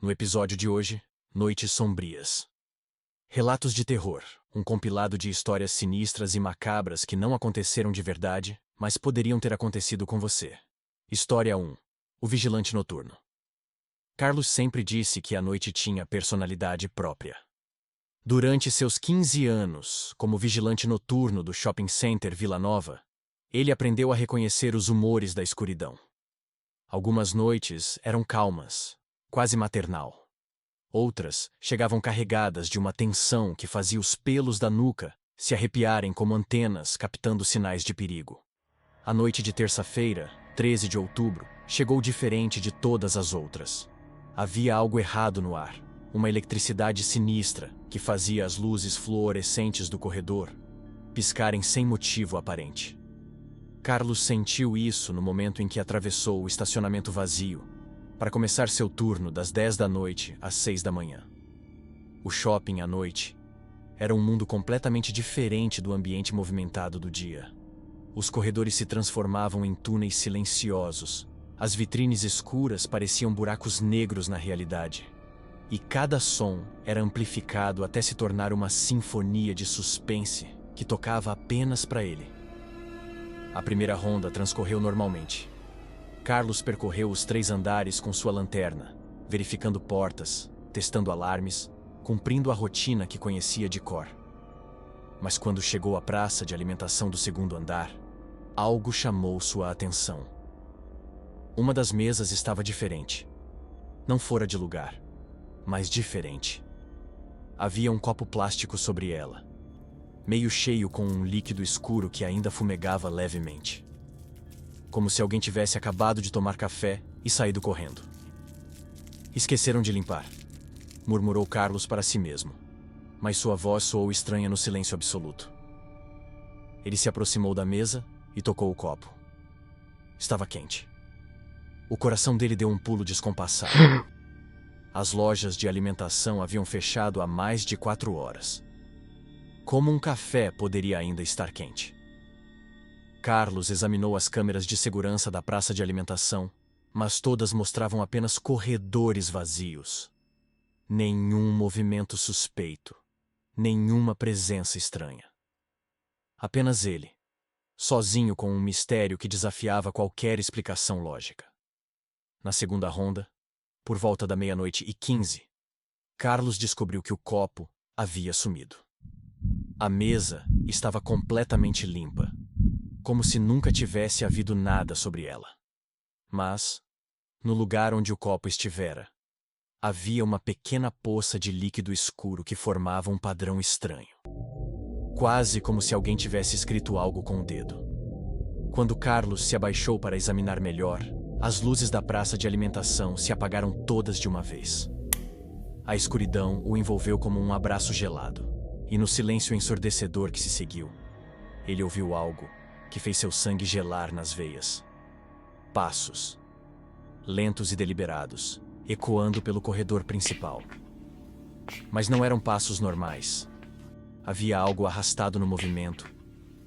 No episódio de hoje, Noites Sombrias. Relatos de terror, um compilado de histórias sinistras e macabras que não aconteceram de verdade, mas poderiam ter acontecido com você. História 1. O Vigilante Noturno. Carlos sempre disse que a noite tinha personalidade própria. Durante seus 15 anos como vigilante noturno do Shopping Center Vila Nova, ele aprendeu a reconhecer os humores da escuridão. Algumas noites eram calmas, quase maternal. Outras chegavam carregadas de uma tensão que fazia os pelos da nuca se arrepiarem como antenas captando sinais de perigo. A noite de terça-feira, 13 de outubro, chegou diferente de todas as outras. Havia algo errado no ar, uma eletricidade sinistra que fazia as luzes fluorescentes do corredor piscarem sem motivo aparente. Carlos sentiu isso no momento em que atravessou o estacionamento vazio para começar seu turno das 10 da noite às 6 da manhã. O shopping à noite era um mundo completamente diferente do ambiente movimentado do dia. Os corredores se transformavam em túneis silenciosos, as vitrines escuras pareciam buracos negros na realidade, e cada som era amplificado até se tornar uma sinfonia de suspense que tocava apenas para ele. A primeira ronda transcorreu normalmente. Carlos percorreu os 3 andares com sua lanterna, verificando portas, testando alarmes, cumprindo a rotina que conhecia de cor. Mas quando chegou à praça de alimentação do 2º andar, algo chamou sua atenção. Uma das mesas estava diferente. Não fora de lugar, mas diferente. Havia um copo plástico sobre ela, meio cheio com um líquido escuro que ainda fumegava levemente. Como se alguém tivesse acabado de tomar café e saído correndo. Esqueceram de limpar, murmurou Carlos para si mesmo, mas sua voz soou estranha no silêncio absoluto. Ele se aproximou da mesa e tocou o copo. Estava quente. O coração dele deu um pulo descompassado. As lojas de alimentação haviam fechado há mais de 4 horas. Como um café poderia ainda estar quente? Carlos examinou as câmeras de segurança da praça de alimentação, mas todas mostravam apenas corredores vazios. Nenhum movimento suspeito, nenhuma presença estranha. Apenas ele, sozinho com um mistério que desafiava qualquer explicação lógica. Na segunda ronda, por volta da 00:15, Carlos descobriu que o copo havia sumido. A mesa estava completamente limpa, como se nunca tivesse havido nada sobre ela. Mas, no lugar onde o copo estivera, havia uma pequena poça de líquido escuro que formava um padrão estranho. Quase como se alguém tivesse escrito algo com o dedo. Quando Carlos se abaixou para examinar melhor, as luzes da praça de alimentação se apagaram todas de uma vez. A escuridão o envolveu como um abraço gelado, e no silêncio ensurdecedor que se seguiu, ele ouviu algo que fez seu sangue gelar nas veias. Passos, lentos e deliberados, ecoando pelo corredor principal. Mas não eram passos normais. Havia algo arrastado no movimento,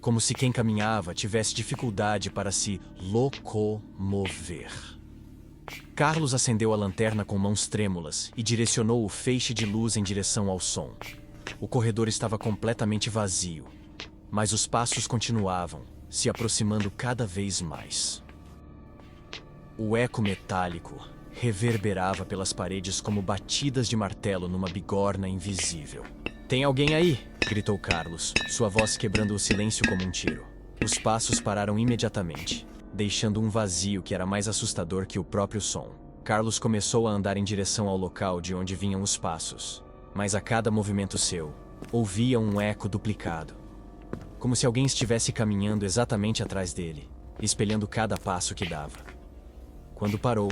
como se quem caminhava tivesse dificuldade para se locomover. Carlos acendeu a lanterna com mãos trêmulas e direcionou o feixe de luz em direção ao som. O corredor estava completamente vazio, mas os passos continuavam, se aproximando cada vez mais. O eco metálico reverberava pelas paredes como batidas de martelo numa bigorna invisível. "Tem alguém aí?" gritou Carlos, sua voz quebrando o silêncio como um tiro. Os passos pararam imediatamente, deixando um vazio que era mais assustador que o próprio som. Carlos começou a andar em direção ao local de onde vinham os passos, mas a cada movimento seu, ouvia um eco duplicado, como se alguém estivesse caminhando exatamente atrás dele, espelhando cada passo que dava. Quando parou,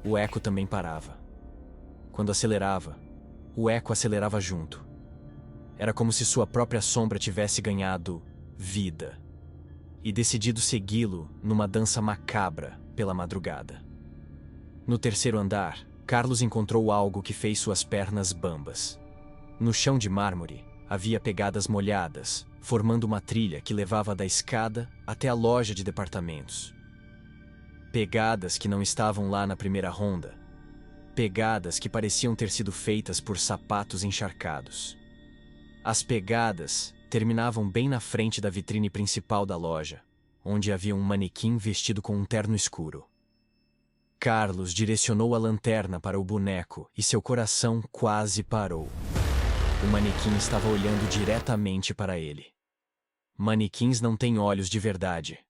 o eco também parava. Quando acelerava, o eco acelerava junto. Era como se sua própria sombra tivesse ganhado vida e decidido segui-lo numa dança macabra pela madrugada. No 3º andar, Carlos encontrou algo que fez suas pernas bambas. No chão de mármore, havia pegadas molhadas, formando uma trilha que levava da escada até a loja de departamentos. Pegadas que não estavam lá na primeira ronda. pegadas que pareciam ter sido feitas por sapatos encharcados. As pegadas terminavam bem na frente da vitrine principal da loja, onde havia um manequim vestido com um terno escuro. Carlos direcionou a lanterna para o boneco e seu coração quase parou. O manequim estava olhando diretamente para ele. Manequins não têm olhos de verdade.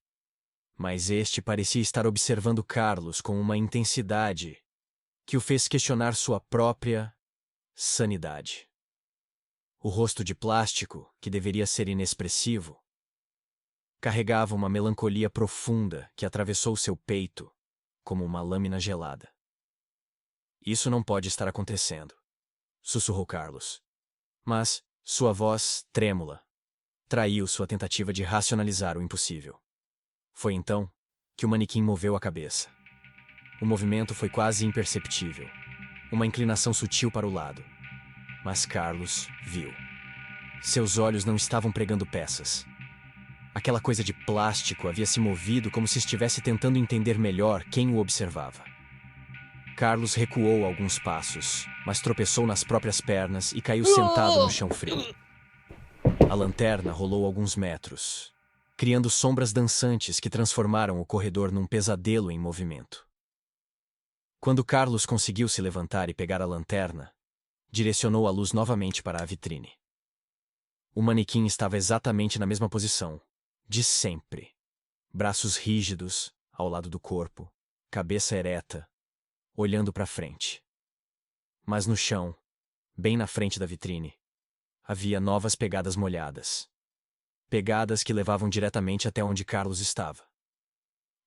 Mas este parecia estar observando Carlos com uma intensidade que o fez questionar sua própria sanidade. O rosto de plástico, que deveria ser inexpressivo, carregava uma melancolia profunda que atravessou seu peito como uma lâmina gelada. Isso não pode estar acontecendo, sussurrou Carlos. Mas sua voz, trêmula, traiu sua tentativa de racionalizar o impossível. Foi então que o manequim moveu a cabeça. O movimento foi quase imperceptível, uma inclinação sutil para o lado. Mas Carlos viu. Seus olhos não estavam pregando peças. Aquela coisa de plástico havia se movido como se estivesse tentando entender melhor quem o observava. Carlos recuou alguns passos, mas tropeçou nas próprias pernas e caiu sentado no chão frio. A lanterna rolou alguns metros, criando sombras dançantes que transformaram o corredor num pesadelo em movimento. Quando Carlos conseguiu se levantar e pegar a lanterna, direcionou a luz novamente para a vitrine. O manequim estava exatamente na mesma posição, de sempre. Braços rígidos, ao lado do corpo, cabeça ereta, olhando para frente. Mas no chão, bem na frente da vitrine, havia novas pegadas molhadas. Pegadas que levavam diretamente até onde Carlos estava.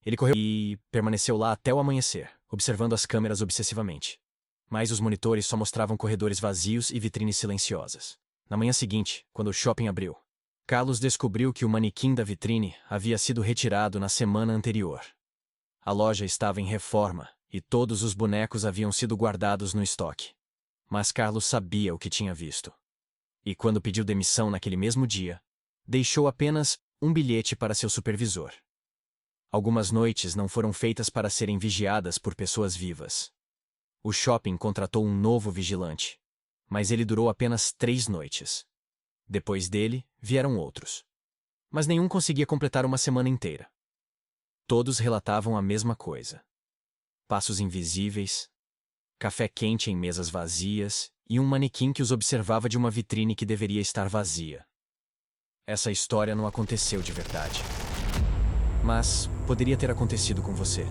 Ele correu e permaneceu lá até o amanhecer, observando as câmeras obsessivamente. Mas os monitores só mostravam corredores vazios e vitrines silenciosas. Na manhã seguinte, quando o shopping abriu, Carlos descobriu que o manequim da vitrine havia sido retirado na semana anterior. A loja estava em reforma e todos os bonecos haviam sido guardados no estoque. Mas Carlos sabia o que tinha visto. E quando pediu demissão naquele mesmo dia, deixou apenas um bilhete para seu supervisor. Algumas noites não foram feitas para serem vigiadas por pessoas vivas. O shopping contratou um novo vigilante, mas ele durou apenas 3 noites. Depois dele, vieram outros. Mas nenhum conseguia completar uma semana inteira. Todos relatavam a mesma coisa. Passos invisíveis, café quente em mesas vazias e um manequim que os observava de uma vitrine que deveria estar vazia. Essa história não aconteceu de verdade. Mas poderia ter acontecido com você.